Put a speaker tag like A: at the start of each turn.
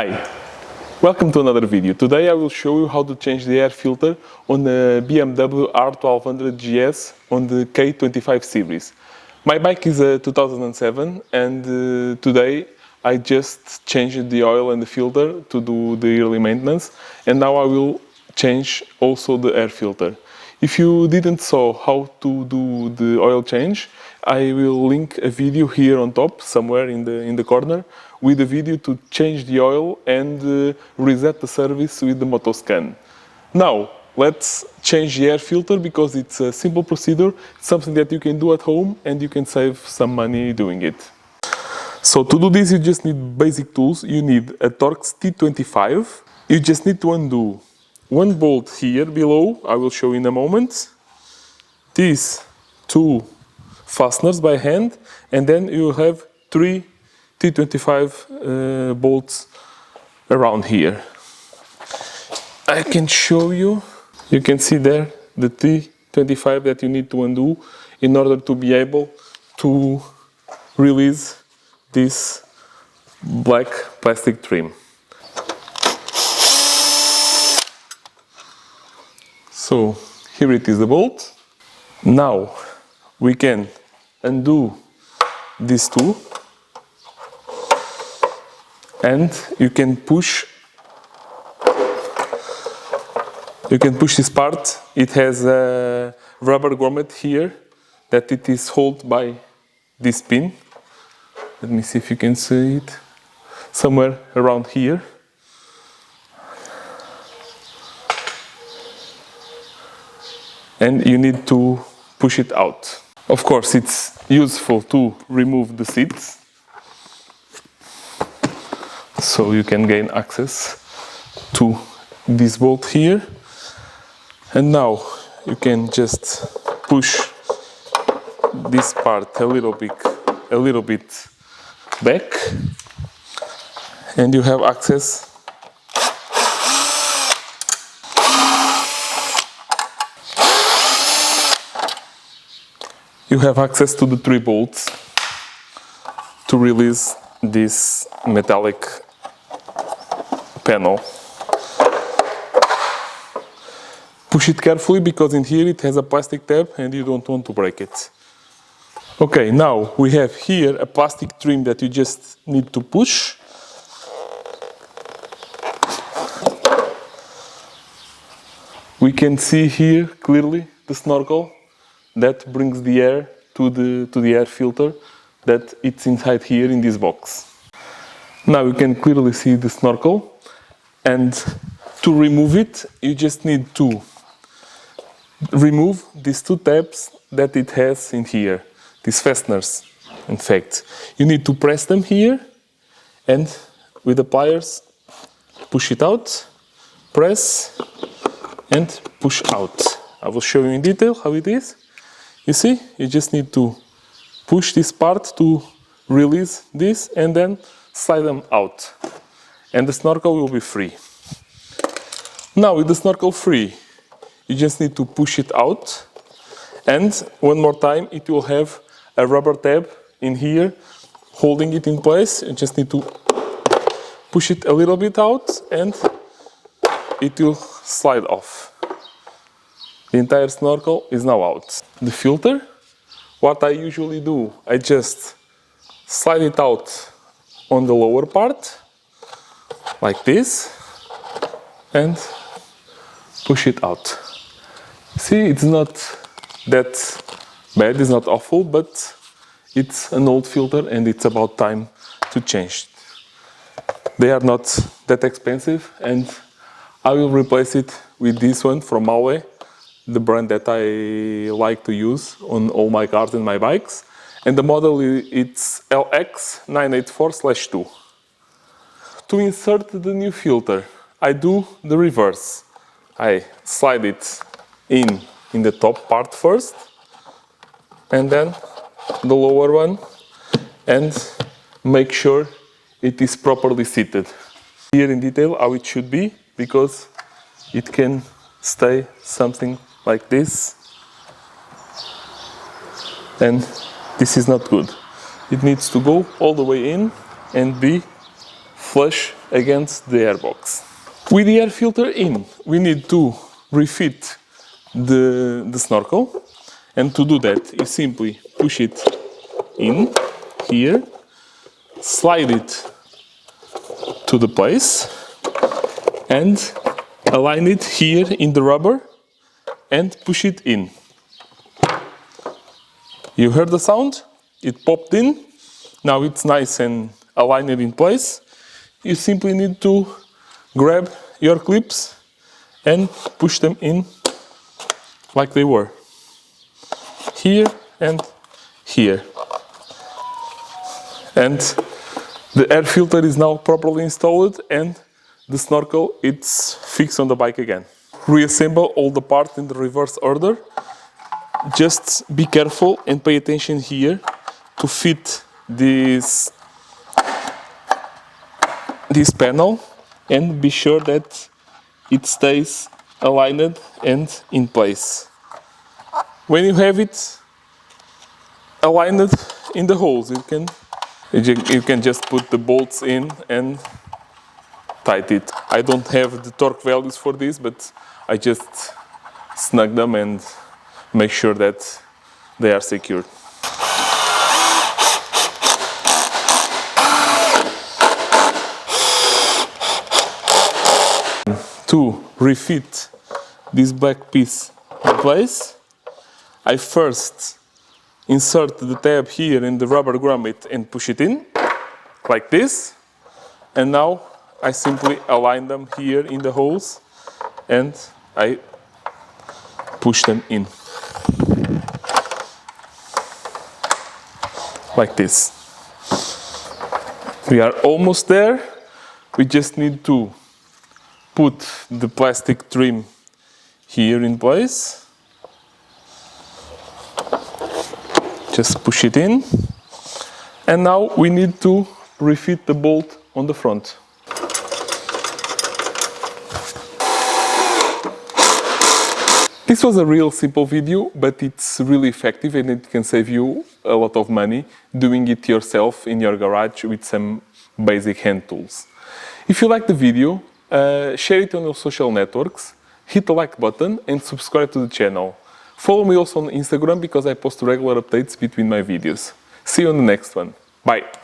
A: Hi, welcome to another video. Today I will show you how to change the air filter on the BMW R1200GS on the K25 series. My bike is a 2007 and today I just changed the oil and the filter to do the yearly maintenance, and now I will change also the air filter. If you didn't saw how to do the oil change, I will link a video here on top, somewhere in the corner, with a video to change the oil and reset the service with the Motoscan. Now, let's change the air filter because it's a simple procedure, something that you can do at home and you can save some money doing it. So to do this, you just need basic tools. You need a Torx T25. You just need to undo one bolt here below, I will show in a moment. These two fasteners by hand, and then you have three T25 bolts around here. I can show you. You can see there the T25 that you need to undo in order to be able to release this black plastic trim. So here it is, the bolt. Now we can undo these two, and you can push this part. It has a rubber grommet here that it is held by this pin. Let me see if you can see it, somewhere around here. And you need to push it out. Of course, it's useful to remove the seats, so you can gain access to this bolt here. And now you can just push this part a little bit back, and you have access . You have access to the three bolts to release this metallic panel. Push it carefully because in here it has a plastic tab and you don't want to break it. Okay, now we have here a plastic trim that you just need to push. We can see here clearly the snorkel that brings the air to the air filter that it's inside here in this box. Now you can clearly see the snorkel, and to remove it you just need to remove these two tabs that it has in here, these fasteners. In fact, you need to press them here and with the pliers push it out, press and push out. I will show you in detail how it is. You see, you just need to push this part to release this and then slide them out. And the snorkel will be free. Now with the snorkel free, you just need to push it out. And one more time, it will have a rubber tab in here holding it in place. You just need to push it a little bit out and it will slide off. The entire snorkel is now out. The filter, what I usually do, I just slide it out on the lower part, like this, and push it out. See, it's not that bad, it's not awful, but it's an old filter and it's about time to change. They are not that expensive, and I will replace it with this one from Maue, the brand that I like to use on all my cars and my bikes, and the model it's LX984/2. To insert the new filter, I do the reverse. I slide it in the top part first, and then the lower one, and make sure it is properly seated. Here in detail how it should be, because it can stay something like this, and this is not good. It needs to go all the way in and be flush against the airbox. With the air filter in, we need to refit the snorkel, and to do that you simply push it in here, slide it to the place and align it here in the rubber and push it in. You heard the sound? It popped in. Now it's nice and aligned in place. You simply need to grab your clips and push them in like they were. Here and here. And the air filter is now properly installed and the snorkel it's fixed on the bike again. Reassemble all the parts in the reverse order. Just be careful and pay attention here to fit this panel and be sure that it stays aligned and in place. When you have it aligned in the holes, you can just put the bolts in and tight it. I don't have the torque values for this, but I just snug them and make sure that they are secured. To refit this black piece in place, I first insert the tab here in the rubber grommet and push it in, like this. And now I simply align them here in the holes and I push them in. Like this. We are almost there. We just need to put the plastic trim here in place. Just push it in. And now we need to refit the bolt on the front. This was a real simple video, but it's really effective and it can save you a lot of money doing it yourself in your garage with some basic hand tools. If you like the video, share it on your social networks, hit the like button and subscribe to the channel. Follow me also on Instagram because I post regular updates between my videos. See you on the next one. Bye!